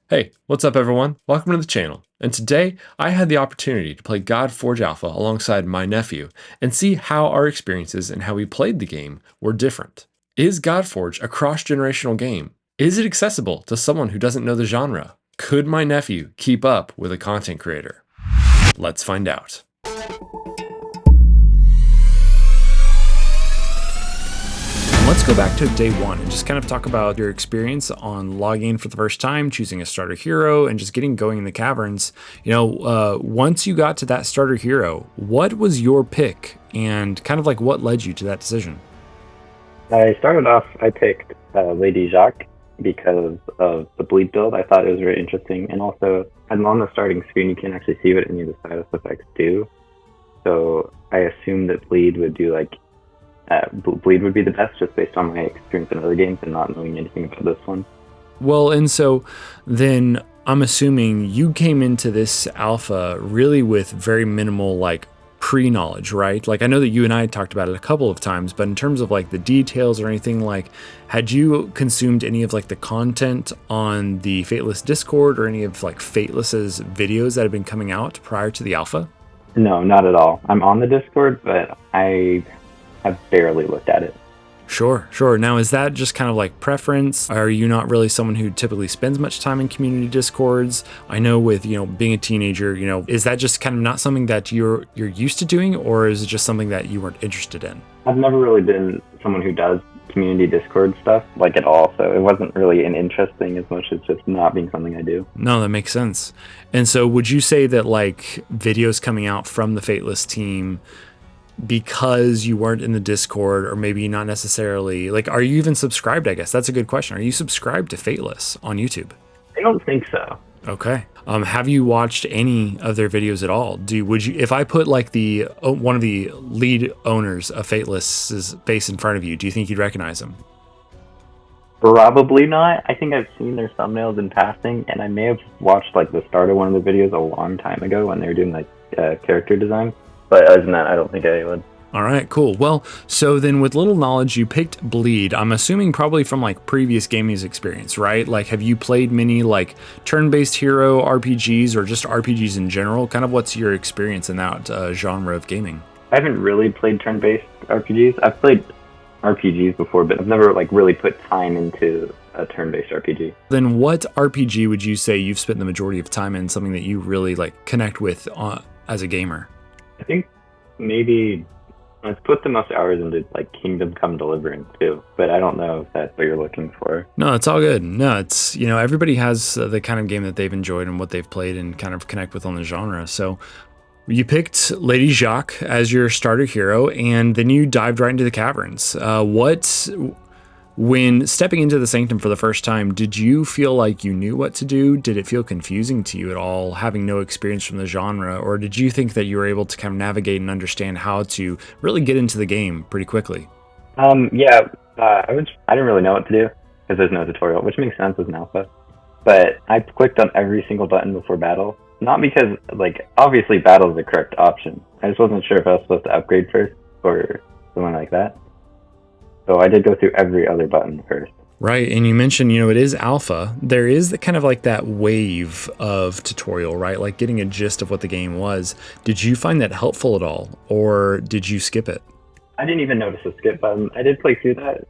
Hey, what's up everyone? Welcome to the channel. And today I had the opportunity to play Godforge Alpha alongside my nephew and see how our experiences and how we played the game were different. Is Godforge a cross-generational game? Is it accessible to someone who doesn't know the genre? Could my nephew keep up with a content creator? Let's find out. Let's go back to day one and just kind of talk about your experience on logging in for the first time, choosing a starter hero, and just getting going in the caverns. Once you got to that starter hero, what was your pick and kind of like what led you to that decision? I started off, I picked Lady Jacques because of the bleed build. I thought it was very interesting. And also, on the starting screen, you can actually see what any of the status effects do. So I assumed that bleed would do bleed would be the best just based on my experience in other games and not knowing anything about this one. Well, and so then I'm assuming you came into this alpha really with very minimal pre-knowledge, right? Like I know that you and I talked about it a couple of times, but in terms of like the details or anything, like had you consumed any of like the content on the Fateless Discord or any of like Fateless's videos that have been coming out prior to the alpha? No, not at all. I'm on the Discord, but I have barely looked at it. Sure, sure. Now, is that just kind of like preference? Are you not really someone who typically spends much time in community discords? I know with, being a teenager, is that just kind of not something that you're used to doing, or is it just something that you weren't interested in? I've never really been someone who does community Discord stuff like at all, so it wasn't really an interesting as much as just not being something I do. No, that makes sense. And so would you say that like videos coming out from the Fateless team, because you weren't in the Discord, or maybe not necessarily, like, are you even subscribed? I guess that's a good question. Are you subscribed to Fateless on YouTube? I don't think so. Okay. Have you watched any of their videos at all? Would you, if I put like the one of the lead owners of Fateless's face in front of you, do you think you'd recognize him? Probably not. I think I've seen their thumbnails in passing, and I may have watched like the start of one of the videos a long time ago when they were doing like character design. But other than that, I don't think I would. All right, cool. Well, so then with little knowledge, you picked Bleed. I'm assuming probably from like previous gaming experience, right? Like, have you played many like turn-based hero RPGs or just RPGs in general? Kind of what's your experience in that genre of gaming? I haven't really played turn-based RPGs. I've played RPGs before, but I've never like really put time into a turn-based RPG. Then what RPG would you say you've spent the majority of time in, something that you really like connect with as a gamer? I think maybe I've put the most hours into like Kingdom Come Deliverance too, but I don't know if that's what you're looking for. No, it's all good. No, it's, everybody has the kind of game that they've enjoyed and what they've played and kind of connect with on the genre. So you picked Lady Jacques as your starter hero, and then you dived right into the caverns. When stepping into the Sanctum for the first time, did you feel like you knew what to do? Did it feel confusing to you at all, having no experience from the genre? Or did you think that you were able to kind of navigate and understand how to really get into the game pretty quickly? Yeah, I didn't really know what to do because there's no tutorial, which makes sense as an alpha. But I clicked on every single button before battle. Not because, like, obviously battle is the correct option. I just wasn't sure if I was supposed to upgrade first or something like that. So I did go through every other button first. Right, and you mentioned, it is alpha. There is the kind of like that wave of tutorial, right? Like getting a gist of what the game was. Did you find that helpful at all, or did you skip it? I didn't even notice the skip button. I did play through that.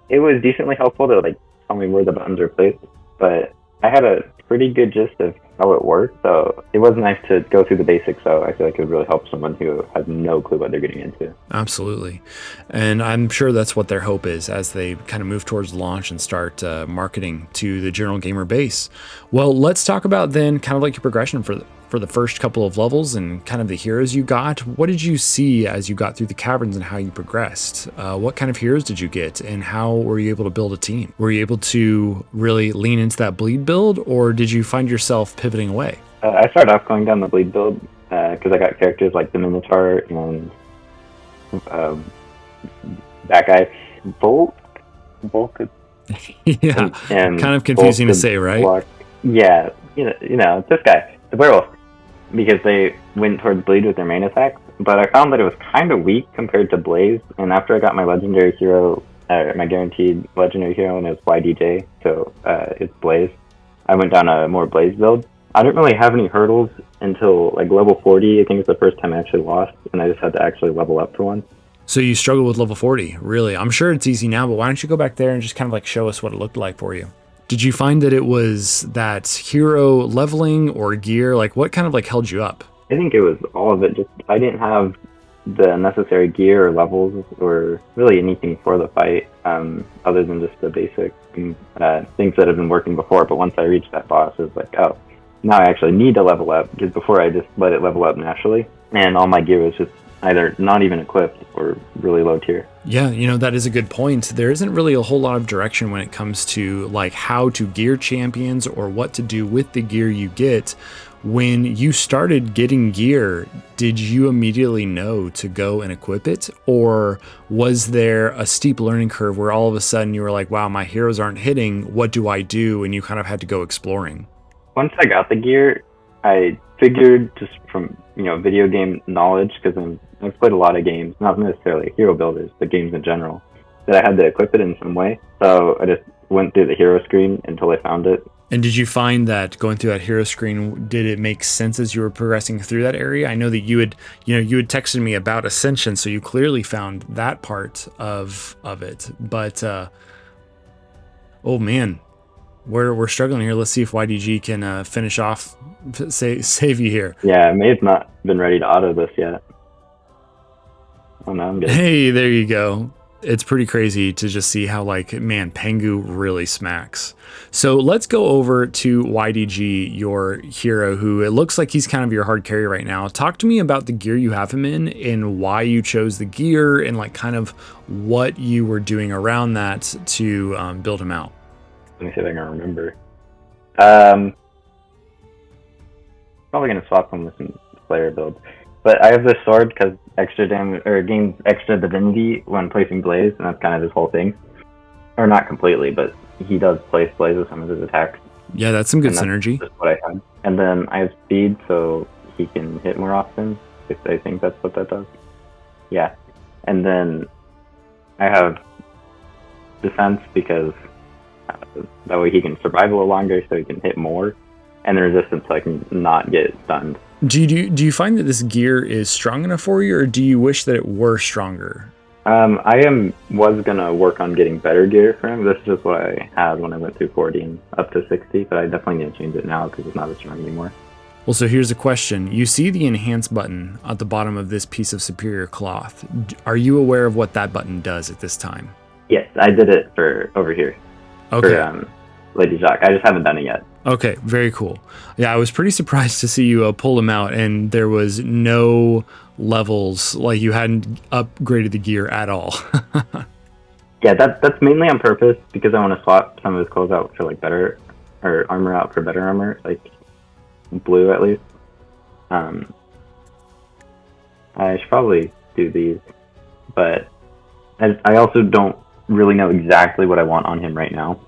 It was decently helpful to like tell me where the buttons are placed, but I had a pretty good gist of how it worked, so it was nice to go through the basics, so I feel like it would really help someone who has no clue what they're getting into. Absolutely. And I'm sure that's what their hope is as they kind of move towards launch and start marketing to the general gamer base. Well, let's talk about then kind of like your progression for the first couple of levels and kind of the heroes you got. What did you see as you got through the caverns and how you progressed? What kind of heroes did you get, and how were you able to build a team? Were you able to really lean into that bleed build, or did you find yourself pivoting away? I started off going down the bleed build because I got characters like the Minotaur and that guy, Volk. Yeah, and kind of confusing to say, right? Yeah, this guy, the werewolf, because they went towards bleed with their main attack. But I found that it was kind of weak compared to Blaze, and after I got my legendary hero my guaranteed legendary hero, and it's YDJ, so it's Blaze. I went down a more Blaze build. I didn't really have any hurdles until like level 40. I think it's the first time I actually lost, and I just had to actually level up for once. So you struggled with level 40, really? I'm sure it's easy now, but why don't you go back there and just kind of like show us what it looked like for you? Did you find that it was that hero leveling or gear? Like what kind of like held you up? I think it was all of it. Just I didn't have the necessary gear or levels or really anything for the fight, other than just the basic things that have been working before. But once I reached that boss, it was like, oh, now I actually need to level up, because before I just let it level up naturally, and all my gear was just either not even equipped or really low tier. Yeah, you know, that is a good point. There isn't really a whole lot of direction when it comes to like how to gear champions or what to do with the gear you get. When you started getting gear, did you immediately know to go and equip it? Or was there a steep learning curve where all of a sudden you were like, wow, my heroes aren't hitting, what do I do? And you kind of had to go exploring. Once I got the gear, I figured just from, video game knowledge, because I've played a lot of games, not necessarily hero builders, but games in general, that I had to equip it in some way. So I just went through the hero screen until I found it. And did you find that going through that hero screen, did it make sense as you were progressing through that area? I know that you had texted me about Ascension, so you clearly found that part of it. But oh man, we're struggling here. Let's see if YDG can finish off, save you here. Yeah, I may have not been ready to auto this yet. Oh no, I'm good. Hey, there you go. It's pretty crazy to just see how man, Pengu really smacks. So let's go over to YDG, your hero, who it looks like he's kind of your hard carry right now. Talk to me about the gear you have him in and why you chose the gear and kind of what you were doing around that to build him out. Let me see if I can remember. Probably gonna swap him with some player builds. But I have this sword because extra damage, or gains extra divinity when placing Blaze, and that's kind of his whole thing. Or not completely, but he does place Blaze with some of his attacks. Yeah, that's some good synergy. That's what I had. And then I have speed, so he can hit more often. I think that's what that does. Yeah. And then I have defense because that way he can survive a little longer, so he can hit more. And the resistance, so I can not get stunned. Do you find that this gear is strong enough for you, or do you wish that it were stronger? I was gonna work on getting better gear for him. This is just what I had when I went through 40 and up to 60, but I definitely need to change it now because it's not as strong anymore. Well, so here's a question. You see the enhance button at the bottom of this piece of superior cloth. Are you aware of what that button does at this time? Yes, I did it for over here. Okay. For Lady Jacques. I just haven't done it yet. Okay, very cool. Yeah, I was pretty surprised to see you pull them out and there was no levels, like you hadn't upgraded the gear at all. Yeah, that's mainly on purpose because I want to swap some of his clothes out for better, or armor out for better armor, like blue at least. I should probably do these, but I also don't really know exactly what I want on him right now,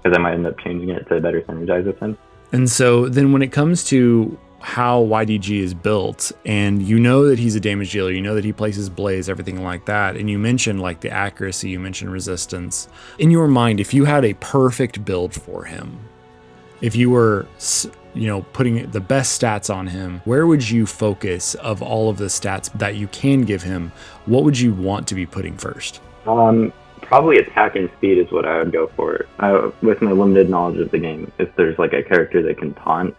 because I might end up changing it to better synergize with him. And so then when it comes to how YDG is built, and you know that he's a damage dealer, you know that he places Blaze, everything like that, and you mentioned the accuracy, you mentioned resistance. In your mind, if you had a perfect build for him, if you were putting the best stats on him, where would you focus of all of the stats that you can give him? What would you want to be putting first? Probably attack and speed is what I would go for. With my limited knowledge of the game, if there's a character that can taunt,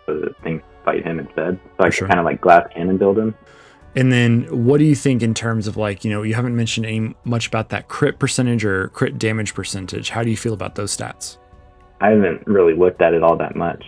so that things fight him instead. So I can kind of glass cannon build him. And then what do you think in terms of you haven't mentioned much about that crit percentage or crit damage percentage. How do you feel about those stats? I haven't really looked at it all that much.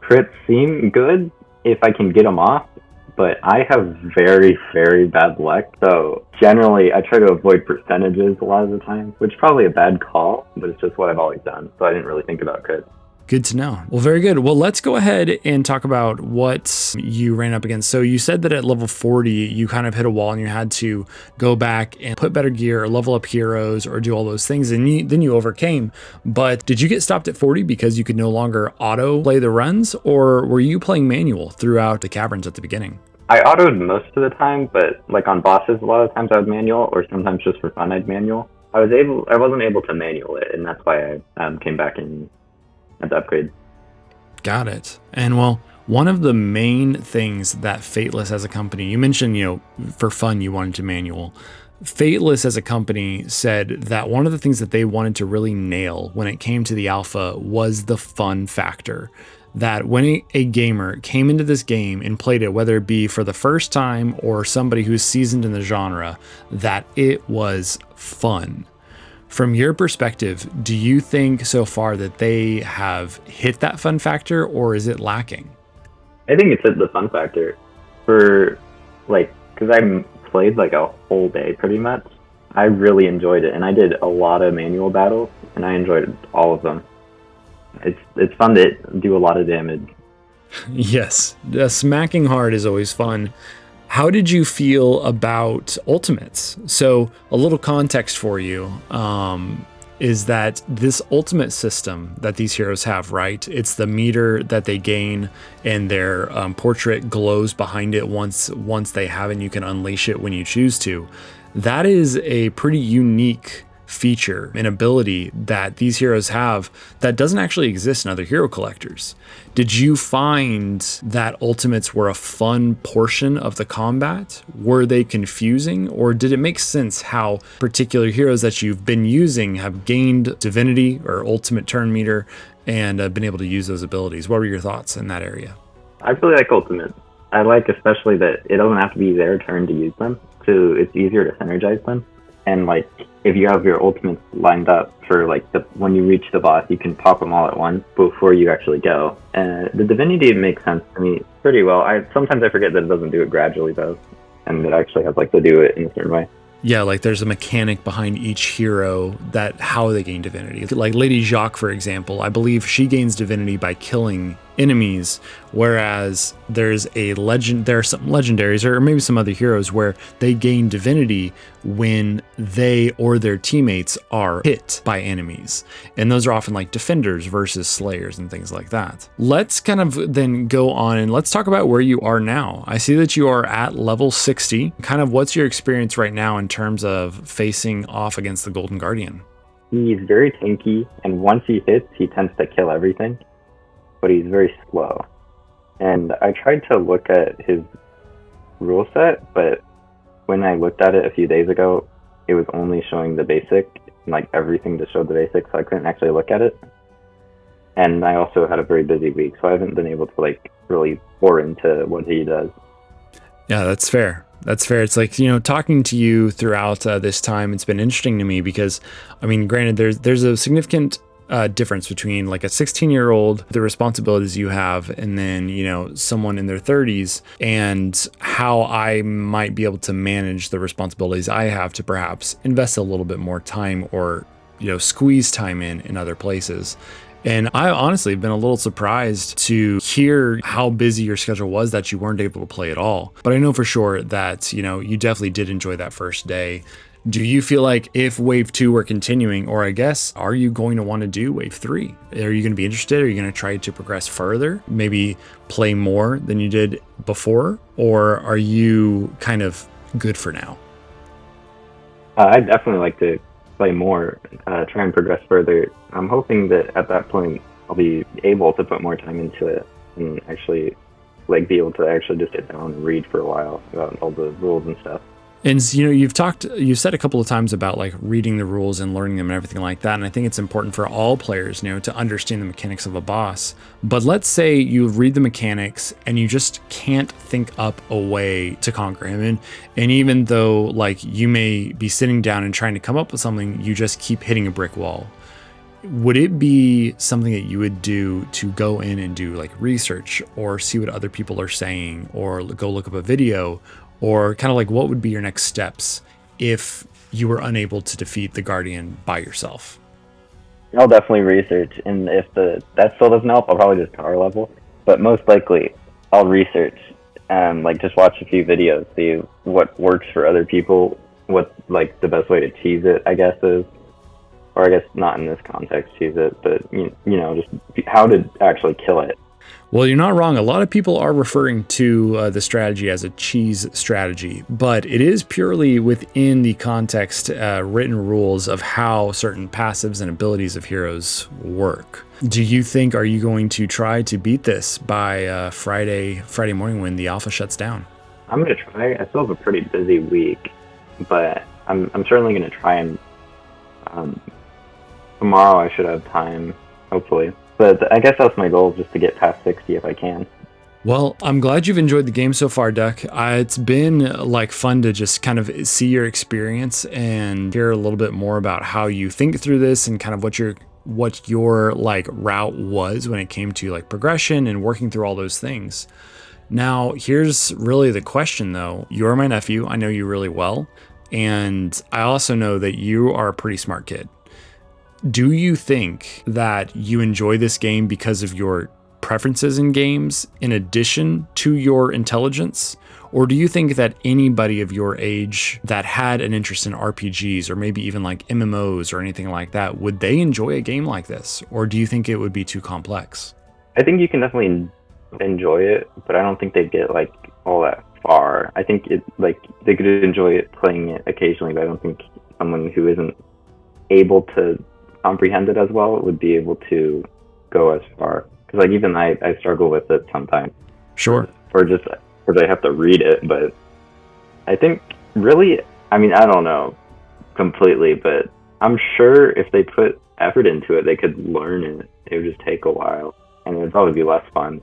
Crits seem good if I can get them off, but I have very, very bad luck. So generally, I try to avoid percentages a lot of the time, which is probably a bad call, but it's just what I've always done. So I didn't really think about crits. Good to know. Well, very good. Well, let's go ahead and talk about what you ran up against. So you said that at level 40, you kind of hit a wall and you had to go back and put better gear or level up heroes or do all those things. And then you overcame. But did you get stopped at 40 because you could no longer auto play the runs, or were you playing manual throughout the caverns at the beginning? I autoed most of the time, but on bosses, a lot of times I would manual, or sometimes just for fun I'd manual. I wasn't able to manual it, and that's why I came back and had to upgrade. Got it. And well, one of the main things that Fateless as a company, you mentioned, for fun, you wanted to manual. Fateless as a company said that one of the things that they wanted to really nail when it came to the alpha was the fun factor. That when a gamer came into this game and played it, whether it be for the first time or somebody who's seasoned in the genre, that it was fun. From your perspective, do you think so far that they have hit that fun factor, or is it lacking? I think it's hit the fun factor for because I played like a whole day pretty much. I really enjoyed it, and I did a lot of manual battles, and I enjoyed all of them. It's fun to do a lot of damage. Yes, smacking hard is always fun. How did you feel about ultimates? So a little context for you is that this ultimate system that these heroes have, right? It's the meter that they gain, and their portrait glows behind it once they have it, and you can unleash it when you choose to. That is a pretty unique feature and ability that these heroes have that doesn't actually exist in other hero collectors. Did you find that ultimates were a fun portion of the combat? Were they confusing, or did it make sense how particular heroes that you've been using have gained divinity or ultimate turn meter and been able to use those abilities? What were your thoughts in that area? I really like ultimates. I like especially that it doesn't have to be their turn to use them, so it's easier to synergize them. And if you have your ultimates lined up for when you reach the boss, you can pop them all at once before you actually go. The divinity makes sense to me pretty well. Sometimes I forget that it doesn't do it gradually though, and it actually has to do it in a certain way. Yeah, there's a mechanic behind each hero that how they gain divinity. Like Lady Jacques, for example, I believe she gains divinity by killing enemies, whereas there are some legendaries or maybe some other heroes where they gain divinity when they or their teammates are hit by enemies, and those are often like defenders versus slayers and things like that. Let's kind of then go on and let's talk about where you are now. I see that you are at level 60. Kind of what's your experience right now in terms of facing off against the Golden Guardian? He's very tanky, and once he hits, he tends to kill everything, but he's very slow. And I tried to look at his rule set, but when I looked at it a few days ago, it was only showing the basic, everything just showed the basic, so I couldn't actually look at it. And I also had a very busy week, so I haven't been able to really pour into what he does. Yeah, that's fair. That's fair. It's talking to you throughout this time, it's been interesting to me because, granted, there's a significant difference between a 16-year-old, the responsibilities you have, and then, someone in their 30s, and how I might be able to manage the responsibilities I have to perhaps invest a little bit more time or, squeeze time in other places. And I honestly have been a little surprised to hear how busy your schedule was that you weren't able to play at all. But I know for sure that, you definitely did enjoy that first day. Do you feel like if wave 2 were continuing, or I guess, are you going to want to do wave 3? Are you going to be interested? Are you going to try to progress further? Maybe play more than you did before? Or are you kind of good for now? I'd definitely like to play more, try and progress further. I'm hoping that at that point I'll be able to put more time into it and actually be able to actually just sit down and read for a while about all the rules and stuff. And you've said a couple of times about reading the rules and learning them and everything like that. And I think it's important for all players, to understand the mechanics of a boss. But let's say you read the mechanics and you just can't think up a way to conquer him. And even though you may be sitting down and trying to come up with something, you just keep hitting a brick wall. Would it be something that you would do to go in and do research or see what other people are saying or go look up a video? Or kind of what would be your next steps if you were unable to defeat the Guardian by yourself? I'll definitely research, and if that still doesn't help, I'll probably just power level. But most likely, I'll research, just watch a few videos, see what works for other people, what the best way to cheese it, I guess is, or I guess not in this context cheese it, but just how to actually kill it. Well, you're not wrong. A lot of people are referring to the strategy as a cheese strategy, but it is purely within the context, written rules of how certain passives and abilities of heroes work. Do you think, are you going to try to beat this by Friday morning when the alpha shuts down? I'm gonna try. I still have a pretty busy week, but I'm certainly gonna try, and tomorrow I should have time, hopefully. But I guess that's my goal, just to get past 60 if I can. Well, I'm glad you've enjoyed the game so far, Duck. It's been like fun to just kind of see your experience and hear a little bit more about how you think through this and kind of what your like route was when it came to like progression and working through all those things. Now, here's really the question though. You're my nephew. I know you really well. And I also know that you are a pretty smart kid. Do you think that you enjoy this game because of your preferences in games in addition to your intelligence? Or do you think that anybody of your age that had an interest in RPGs or maybe even like MMOs or anything like that, would they enjoy a game like this? Or do you think it would be too complex? I think you can definitely enjoy it, but I don't think they'd get like all that far. I think it like they could enjoy it playing it occasionally, but I don't think someone who isn't able to comprehend it as well would be able to go as far. Because like even I struggle with it sometimes. Sure. Or just because I have to read it, but I think really, I mean, I don't know completely, but I'm sure if they put effort into it, they could learn it. It would just take a while, and it would probably be less fun.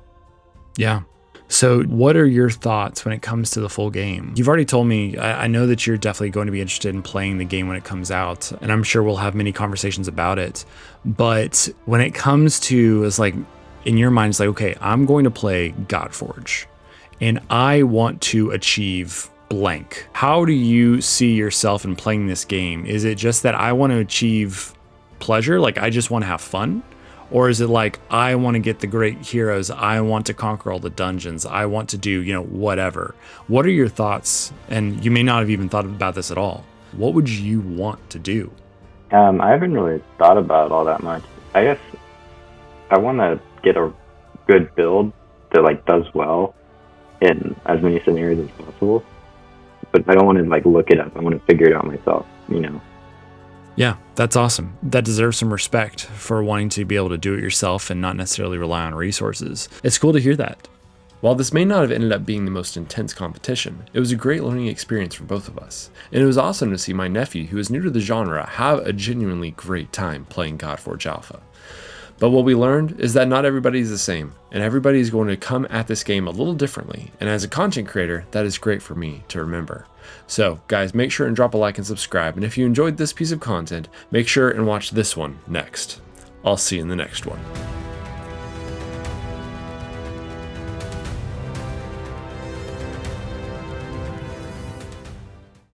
Yeah. So what are your thoughts when it comes to the full game? You've already told me, I know that you're definitely going to be interested in playing the game when it comes out, and I'm sure we'll have many conversations about it. But when it comes to, it's like, in your mind, it's like, okay, I'm going to play Godforge, and I want to achieve blank. How do you see yourself in playing this game? Is it just that I want to achieve pleasure, like I just want to have fun? Or is it like, I want to get the great heroes, I want to conquer all the dungeons, I want to do, whatever? What are your thoughts? And you may not have even thought about this at all. What would you want to do? I haven't really thought about all that much. I guess I want to get a good build that like does well in as many scenarios as possible. But I don't want to like look it up. I want to figure it out myself, Yeah, that's awesome. That deserves some respect for wanting to be able to do it yourself and not necessarily rely on resources. It's cool to hear that. While this may not have ended up being the most intense competition, it was a great learning experience for both of us. And it was awesome to see my nephew, who is new to the genre, have a genuinely great time playing Godforge Alpha. But what we learned is that not everybody is the same, and everybody is going to come at this game a little differently, and as a content creator, that is great for me to remember. So, guys, make sure and drop a like and subscribe, and if you enjoyed this piece of content, make sure and watch this one next. I'll see you in the next one.